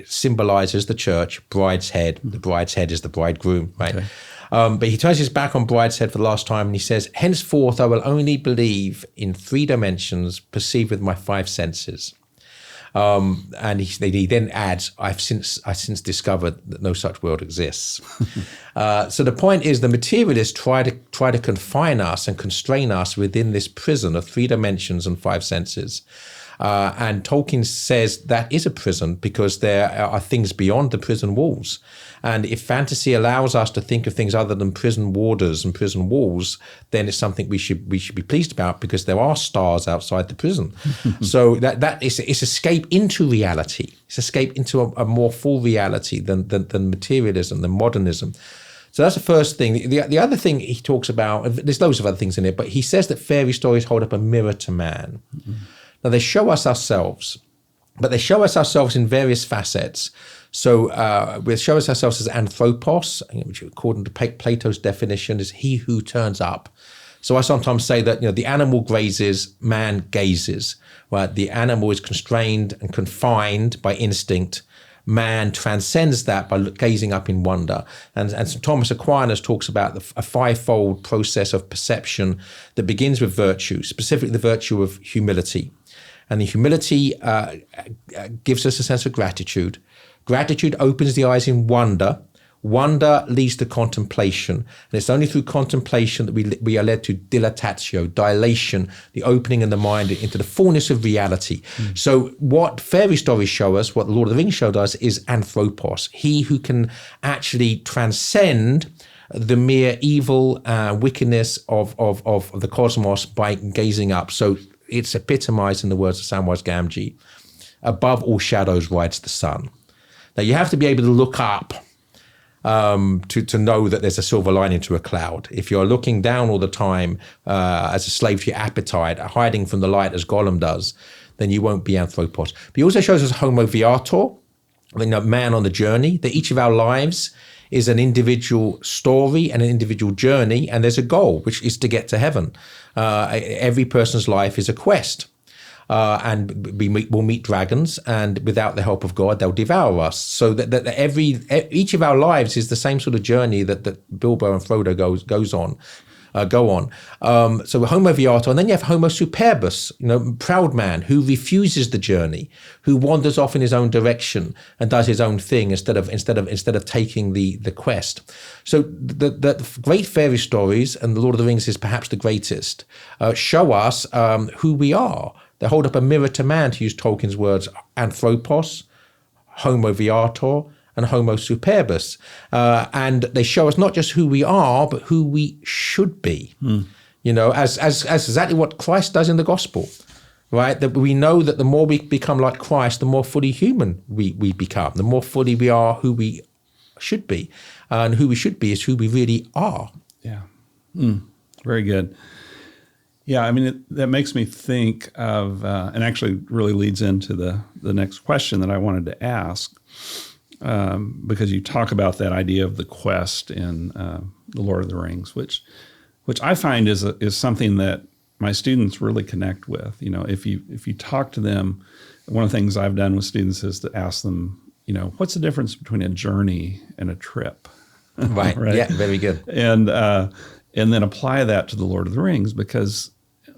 Speaker 2: symbolizes the church. Brideshead, the bride's head is the bridegroom, right? Okay. But he turns his back on Brideshead for the last time, and he says, henceforth I will only believe in three dimensions perceived with my five senses. And he then adds, I've since discovered that no such world exists. So the point is, the materialists try to confine us and constrain us within this prison of three dimensions and five senses. And Tolkien says that is a prison because there are things beyond the prison walls. And if fantasy allows us to think of things other than prison warders and prison walls, then it's something we should be pleased about, because there are stars outside the prison. So that is escape into reality. It's escape into a more full reality than materialism, than modernism. So that's the first thing. The other thing he talks about, there's loads of other things in it, but he says that fairy stories hold up a mirror to man. Mm-hmm. Now, they show us ourselves, but they show us ourselves in various facets. So we show us ourselves as anthropos, which according to Plato's definition is he who turns up. So I sometimes say that, the animal grazes, man gazes, right? The animal is constrained and confined by instinct. Man transcends that by gazing up in wonder. And St. Thomas Aquinas talks about a fivefold process of perception that begins with virtue, specifically the virtue of humility. And the humility gives us a sense of gratitude. Gratitude opens the eyes in wonder. Wonder leads to contemplation. And it's only through contemplation that we are led to dilatatio, dilation, the opening of the mind into the fullness of reality. So what fairy stories show us, what the Lord of the Rings showed us, is anthropos, he who can actually transcend the mere evil wickedness of the cosmos by gazing up. So it's epitomized in the words of Samwise Gamgee. Above all shadows rides the sun. Now you have to be able to look up to know that there's a silver lining to a cloud. If you're looking down all the time as a slave to your appetite, hiding from the light as Gollum does, then you won't be anthropos. But he also shows us homo viator, man on the journey, that each of our lives is an individual story and an individual journey, and there's a goal, which is to get to heaven. Every person's life is a quest. And we'll meet dragons, and without the help of God, they'll devour us. So that each of our lives is the same sort of journey that Bilbo and Frodo go on. So homo viator, and then you have homo superbus, proud man who refuses the journey, who wanders off in his own direction and does his own thing instead of taking the quest. So the great fairy stories, and the Lord of the Rings is perhaps the greatest, show us who we are. They hold up a mirror to man, to use Tolkien's words, anthropos, homo viator, and homo superbus. And they show us not just who we are, but who we should be. As exactly what Christ does in the gospel, right? That we know that the more we become like Christ, the more fully human we become, the more fully we are who we should be. And who we should be is who we really are.
Speaker 1: Yeah. Very good. Yeah, I mean, that makes me think of, and actually really leads into the next question that I wanted to ask, because you talk about that idea of the quest in The Lord of the Rings, which I find is something that my students really connect with. If you talk to them, one of the things I've done with students is to ask them, what's the difference between a journey and a trip?
Speaker 2: Right.
Speaker 1: Right?
Speaker 2: Yeah, very good.
Speaker 1: And then apply that to The Lord of the Rings, because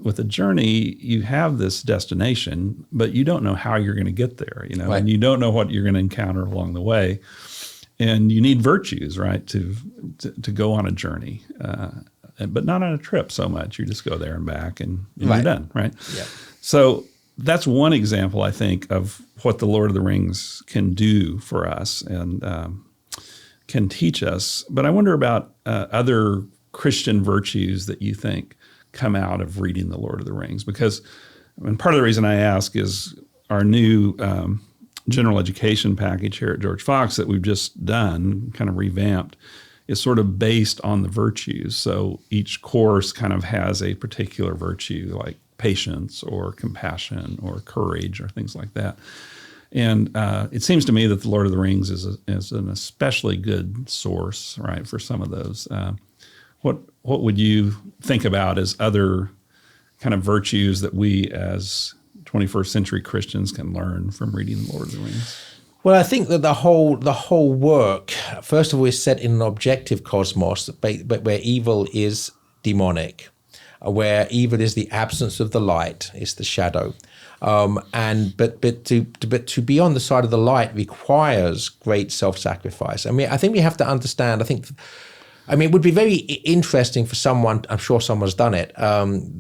Speaker 1: with a journey, you have this destination, but you don't know how you're going to get there,
Speaker 2: right.
Speaker 1: And you don't know what you're going to encounter along the way. And you need virtues, right, to go on a journey, but not on a trip so much. You just go there and back and
Speaker 2: right.
Speaker 1: You're done, right?
Speaker 2: Yeah.
Speaker 1: So that's one example, I think, of what The Lord of the Rings can do for us and can teach us. But I wonder about other Christian virtues that you think come out of reading The Lord of the Rings, because part of the reason I ask is our new general education package here at George Fox that we've just done, kind of revamped, is sort of based on the virtues. So each course kind of has a particular virtue, like patience or compassion or courage or things like that. And it seems to me that The Lord of the Rings is an especially good source, right, for some of those. What would you think about as other kind of virtues that we as 21st century Christians can learn from reading The Lord of the Rings?
Speaker 2: Well, I think that the whole work, first of all, is set in an objective cosmos, but where evil is demonic, where evil is the absence of the light, is the shadow, but to be on the side of the light requires great self-sacrifice. I mean, I think we have to understand. It would be very interesting for someone. I'm sure someone's done it.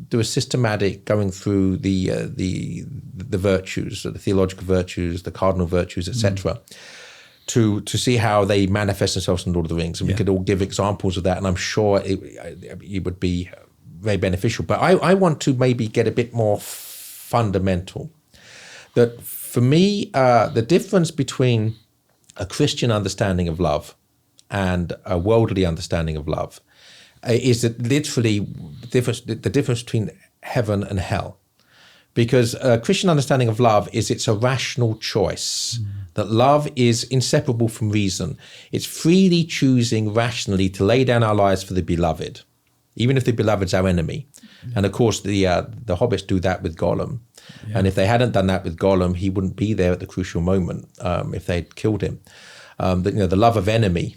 Speaker 2: Do a systematic going through the virtues, the theological virtues, the cardinal virtues, etc., to see how they manifest themselves in Lord of the Rings. And we could all give examples of that, and I'm sure it would be very beneficial. But I want to maybe get a bit more fundamental. That for me, the difference between a Christian understanding of love and a worldly understanding of love is that literally the difference between heaven and hell. Because a Christian understanding of love is it's a rational choice, that love is inseparable from reason. It's freely choosing rationally to lay down our lives for the beloved, even if the beloved's our enemy. And of course, the hobbits do that with Gollum. Yeah. And if they hadn't done that with Gollum, he wouldn't be there at the crucial moment if they'd killed him. The love of enemy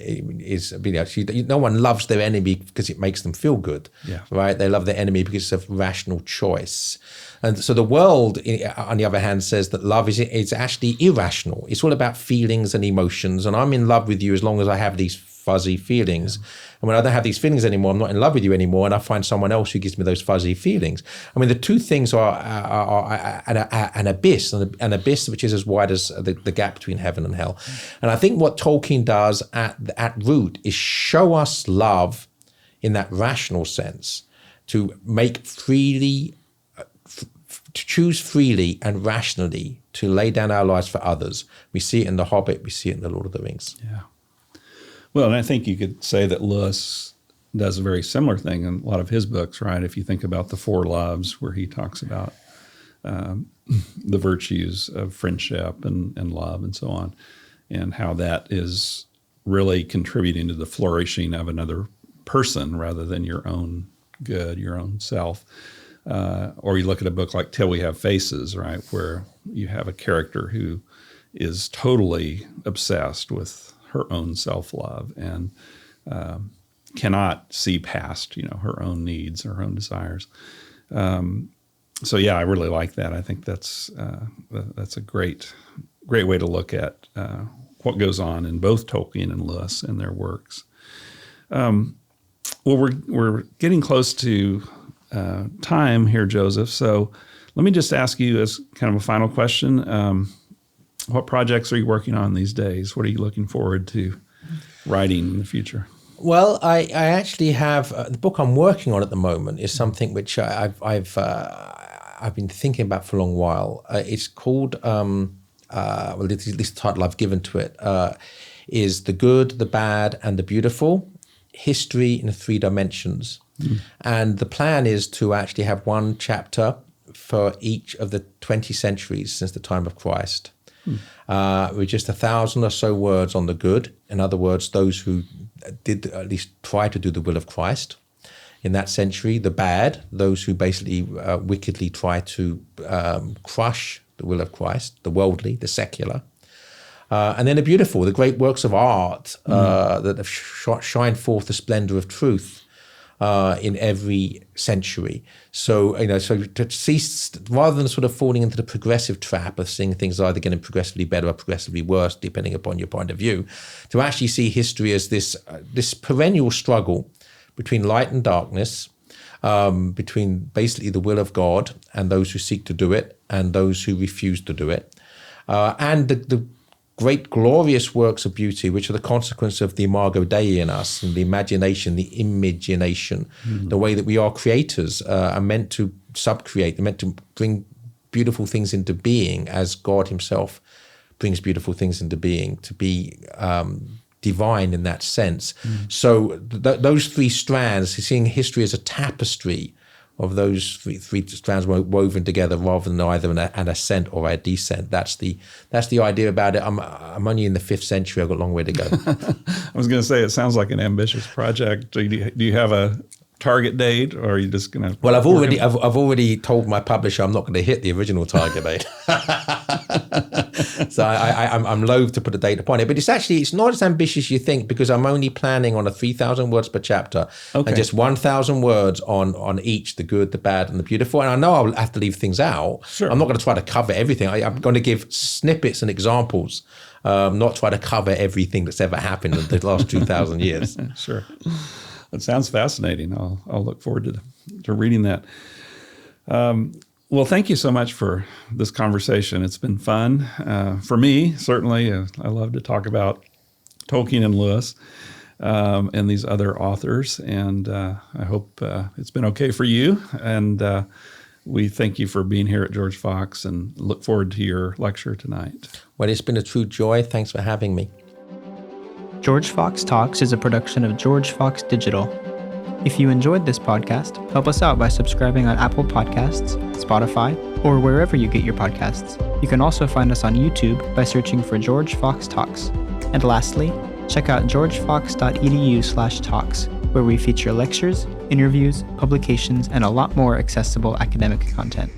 Speaker 2: is, no one loves their enemy because it makes them feel good, right? They love their enemy because it's a rational choice. And so the world, on the other hand, says that love is actually irrational. It's all about feelings and emotions. And I'm in love with you as long as I have these fuzzy feelings. Yeah. And when I don't have these feelings anymore, I'm not in love with you anymore, and I find someone else who gives me those fuzzy feelings. I mean, the two things are an abyss, which is as wide as the gap between heaven and hell. And I think what Tolkien does at root is show us love in that rational sense, to make freely, to choose freely and rationally to lay down our lives for others. We see it in The Hobbit, we see it in The Lord of the Rings.
Speaker 1: Yeah. Well, and I think you could say that Lewis does a very similar thing in a lot of his books, right? If you think about The Four Loves, where he talks about the virtues of friendship and love and so on, and how that is really contributing to the flourishing of another person rather than your own good, your own self. Or you look at a book like Till We Have Faces, right, where you have a character who is totally obsessed with her own self-love and cannot see past, her own needs, her own desires. So yeah, I really like that. I think that's a great way to look at what goes on in both Tolkien and Lewis in their works. Well, we're getting close to time here, Joseph. So let me just ask you as kind of a final question. What projects are you working on these days? What are you looking forward to writing in the future?
Speaker 2: Well, I actually have the book I'm working on at the moment is something which I've been thinking about for a long while. It's called, at least the title I've given to it, is The Good, the Bad, and the Beautiful, History in 3 Dimensions. And the plan is to actually have one chapter for each of the 20 centuries since the time of Christ. With just 1,000 or so words on the good. In other words, those who did at least try to do the will of Christ in that century. The bad, those who basically wickedly try to crush the will of Christ, the worldly, the secular. And then the beautiful, the great works of art that have shine forth the splendor of truth in every century. So, so to cease, rather than sort of falling into the progressive trap of seeing things either getting progressively better or progressively worse, depending upon your point of view, to actually see history as this perennial struggle between light and darkness, between basically the will of God and those who seek to do it and those who refuse to do it, and the great glorious works of beauty, which are the consequence of the imago Dei in us, and the imagination, the imagination, the way that we are creators, are meant to subcreate, they're meant to bring beautiful things into being as God himself brings beautiful things into being, to be divine in that sense. So those three strands, seeing history as a tapestry of those three strands woven together rather than either an ascent or a descent. That's the idea about it. I'm only in the 5th century. I've got a long way to go.
Speaker 1: I was going to say, it sounds like an ambitious project. Do you have a target date, or are you just going to?
Speaker 2: Well, I've already told my publisher I'm not going to hit the original target date. So I'm loath to put a date upon it, but it's not as ambitious as you think, because I'm only planning on 3,000 words per chapter, and just 1,000 words on each, the good, the bad, and the beautiful. And I know I'll have to leave things out.
Speaker 1: Sure.
Speaker 2: I'm not going to try to cover everything. I'm going to give snippets and examples, not try to cover everything that's ever happened in the last 2,000 years.
Speaker 1: Sure. That sounds fascinating. I'll look forward to reading that. Well, thank you so much for this conversation. It's been fun. For me, certainly. I love to talk about Tolkien and Lewis and these other authors. And I hope it's been okay for you. And we thank you for being here at George Fox and look forward to your lecture tonight.
Speaker 2: Well, it's been a true joy. Thanks for having me.
Speaker 3: George Fox Talks is a production of George Fox Digital. If you enjoyed this podcast, help us out by subscribing on Apple Podcasts, Spotify, or wherever you get your podcasts. You can also find us on YouTube by searching for George Fox Talks. And lastly, check out georgefox.edu/talks, where we feature lectures, interviews, publications, and a lot more accessible academic content.